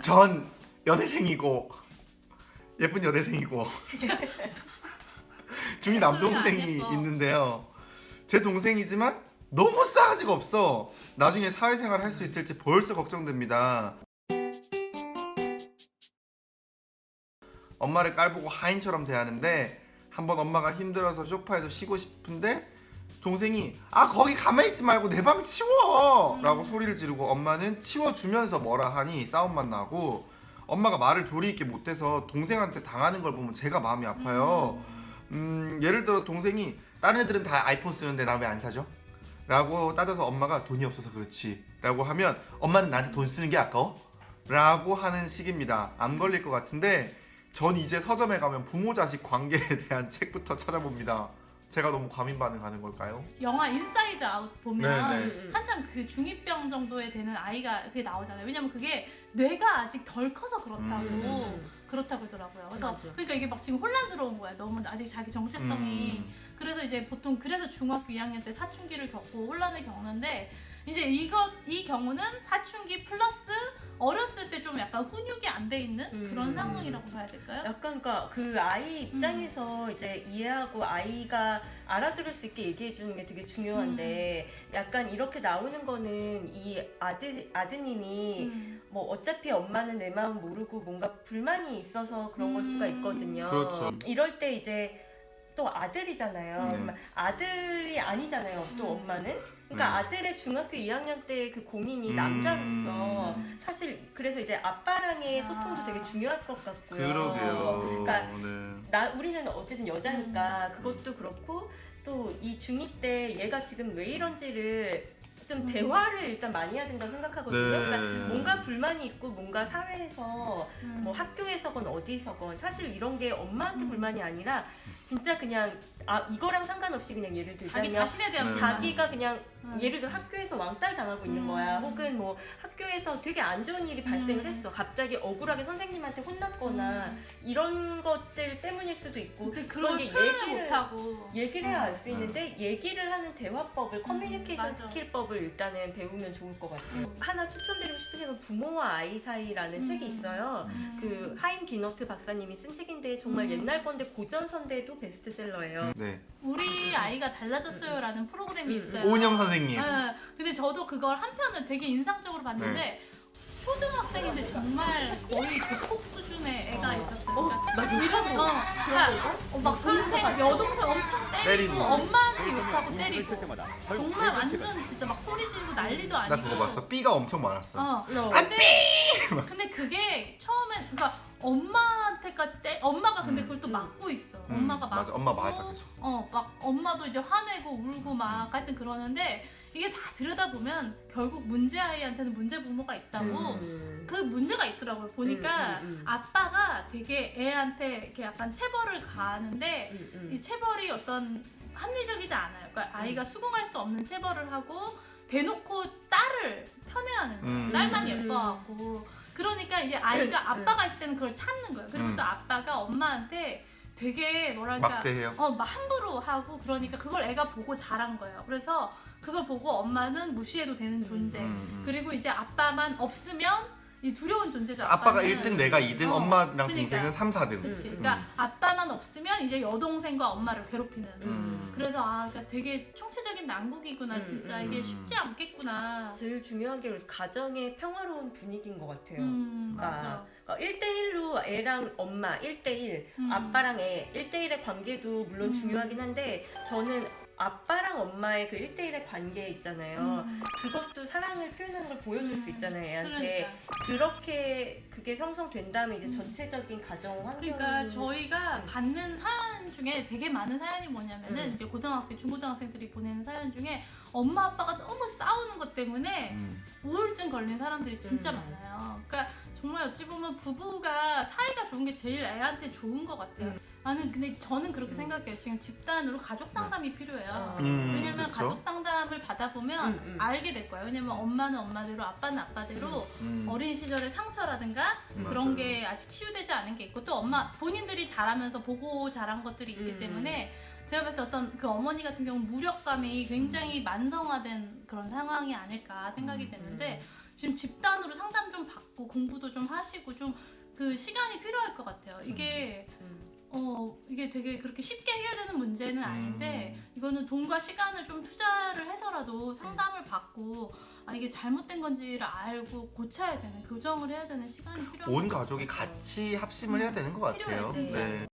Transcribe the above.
전 여대생이고 예쁜 여대생이고 중이 남동생이 있는데요. 제 동생이지만 너무 싸가지가 없어. 나중에 사회생활 할 수 있을지 벌써 걱정됩니다. 엄마를 깔보고 하인처럼 대하는데 한번 엄마가 힘들어서 소파에서 쉬고 싶은데 동생이 거기 가만히 있지 말고 내 방 치워! 라고 소리를 지르고 엄마는 치워주면서 뭐라 하니 싸움만 나고 엄마가 말을 조리 있게 못해서 동생한테 당하는 걸 보면 제가 마음이 아파요. 예를 들어 동생이 다른 애들은 다 아이폰 쓰는데 나 왜 안 사죠? 라고 따져서 엄마가 돈이 없어서 그렇지 라고 하면 엄마는 나한테 돈 쓰는 게 아까워? 라고 하는 식입니다. 안 걸릴 것 같은데 전 이제 서점에 가면 부모 자식 관계에 대한 책부터 찾아봅니다. 제가 너무 과민 반응하는 걸까요? 영화 인사이드 아웃 보면 네네. 한참 그 중2병 정도에 되는 아이가 그게 나오잖아요. 왜냐면 그게 뇌가 아직 덜 커서 그렇다고 그렇다고 하더라고요. 그래서 맞아. 그러니까 이게 막 지금 혼란스러운 거야. 너무 아직 자기 정체성이. 그래서 이제 보통 그래서 중학교 2학년 때 사춘기를 겪고 혼란을 겪는데 이제 이 경우는 사춘기 플러스 어렸을 때 좀 약간 훈육이 안 돼 있는 그런 상황이라고 봐야 될까요? 약간 그러니까 그 아이 입장에서 이제 이해하고 아이가 알아들을 수 있게 얘기해 주는 게 되게 중요한데 약간 이렇게 나오는 거는 이 아드님이 뭐 어차피 엄마는 내 마음 모르고 뭔가 불만이 있어서 그런 걸 수가 있거든요. 그렇죠. 이럴 때 이제 또 아들이잖아요. 아들이 아니잖아요. 또 엄마는. 그러니까 아들의 중학교 2학년 때 그 고민이 남자로서 사실 그래서 이제 아빠랑의 소통도 되게 중요할 것 같고요. 그러게요. 그러니까 우리는 어쨌든 여자니까 그것도 그렇고 또 이 중2 때 얘가 지금 왜 이런지를 좀 대화를 일단 많이 해야 된다고 생각하거든요. 네. 그러니까 뭔가 불만이 있고 뭔가 사회에서 뭐 학교에서건 어디서건 사실 이런 게 엄마한테 불만이 아니라 진짜 그냥 이거랑 상관없이 그냥 예를 자기 들자면 자신에 대한 자기가 그냥 예를 들어 학교에서 왕따를 당하고 있는 거야. 혹은 뭐 학교에서 되게 안 좋은 일이 발생을 했어. 갑자기 억울하게 선생님한테 혼났거나 이런 것들 때문일 수도 있고 그런 게 얘기를 못하고 얘기를 해야 알 수 있는데 얘기를 하는 대화법을 커뮤니케이션 스킬법을 일단은 배우면 좋을 것 같아요. 하나 추천드리고 싶은 책은 부모와 아이 사이라는 책이 있어요. 그 하임 기너트 박사님이 쓴 책인데 정말 옛날 건데 고전선대도 베스트셀러예요. 네. 우리 아이가 달라졌어요라는 프로그램이 있어요. 오은영 선생님. 네. 근데 저도 그걸 한 편을 되게 인상적으로 봤는데 초등학생인데 정말 거의 조폭 수준의 애가 있었어요. 그러니까 이런 막 동생, 여동생 엄청 때리고 엄마한테 욕하고 때리고 정말 완전 진짜 막 소리 지르고 난리도 아니고. 나 그거 봤어. 삐가 엄청 많았어. 근데 그게 처음엔 그러니까 엄마한테까지 엄마가 근데 그걸 또 막고 있어. 엄마가 막고. 맞아. 엄마 맞아 계속. 막 엄마도 이제 화내고 울고 막 하여튼 그러는데 이게 다 들여다보면 결국 문제 아이한테는 문제 부모가 있다고 그 문제가 있더라고요. 보니까 아빠가 되게 애한테 이렇게 약간 체벌을 가하는데 이 체벌이 어떤 합리적이지 않아요. 그러니까 아이가 수긍할 수 없는 체벌을 하고 대놓고 딸을 편애하는 거예요. 딸만 예뻐하고 그러니까 이제 아이가 아빠가 있을 때는 그걸 참는 거예요. 그리고 또 아빠가 엄마한테 되게 뭐랄까 막대해요. 막 함부로 하고 그러니까 그걸 애가 보고 자란 거예요. 그래서 그걸 보고 엄마는 무시해도 되는 존재. 그리고 이제 아빠만 없으면 이 두려운 존재죠. 아빠가 1등, 내가 2등, 엄마랑 그러니까. 동생은 3, 4등. 그치. 그러니까 아빠만 없으면 이제 여동생과 엄마를 괴롭히는. 그래서 그러니까 되게 총체적인 난국이구나. 진짜 이게 쉽지 않겠구나. 제일 중요한 게 가정의 평화로운 분위기인 것 같아요. 맞아. 1대1로 애랑 엄마 1대1, 아빠랑 애 1대1의 관계도 물론 중요하긴 한데 저는 아빠랑 엄마의 그 1대1의 관계 있잖아요. 그것도 사랑을 표현하는 걸 보여줄 수 있잖아요, 애한테. 그렇게 그게 형성된다면 이제 전체적인 가정 환경. 그러니까 저희가 받는 사연 중에 되게 많은 사연이 뭐냐면은 이제 고등학생, 중고등학생들이 보내는 사연 중에 엄마 아빠가 너무 싸우는 것 때문에 우울증 걸린 사람들이 진짜 많아요. 그러니까 정말 어찌 보면 부부가 사이가 좋은 게 제일 애한테 좋은 것 같아요. 근데 저는 그렇게 생각해요. 지금 집단으로 가족 상담이 필요해요. 왜냐면 그쵸? 가족 상담을 받아보면 알게 될 거예요. 왜냐면 엄마는 엄마대로 아빠는 아빠대로 어린 시절의 상처라든가 그런 게 아직 치유되지 않은 게 있고 또 엄마 본인들이 자라면서 보고 자란 것들이 있기 때문에 제가 봤을 때 어떤 그 어머니 같은 경우는 무력감이 굉장히 만성화된 그런 상황이 아닐까 생각이 되는데 지금 집단으로 상담 좀 받고 공부도 좀 하시고 좀 그 시간이 필요할 것 같아요. 이게 이게 되게 그렇게 쉽게 해결되는 문제는 아닌데 이거는 돈과 시간을 좀 투자를 해서라도 상담을 받고 이게 잘못된 건지를 알고 고쳐야 되는, 교정을 해야 되는 시간이 필요한 온 것 가족이 같아요. 같이 합심을 해야 되는 것 같아요. 필요하지. 네.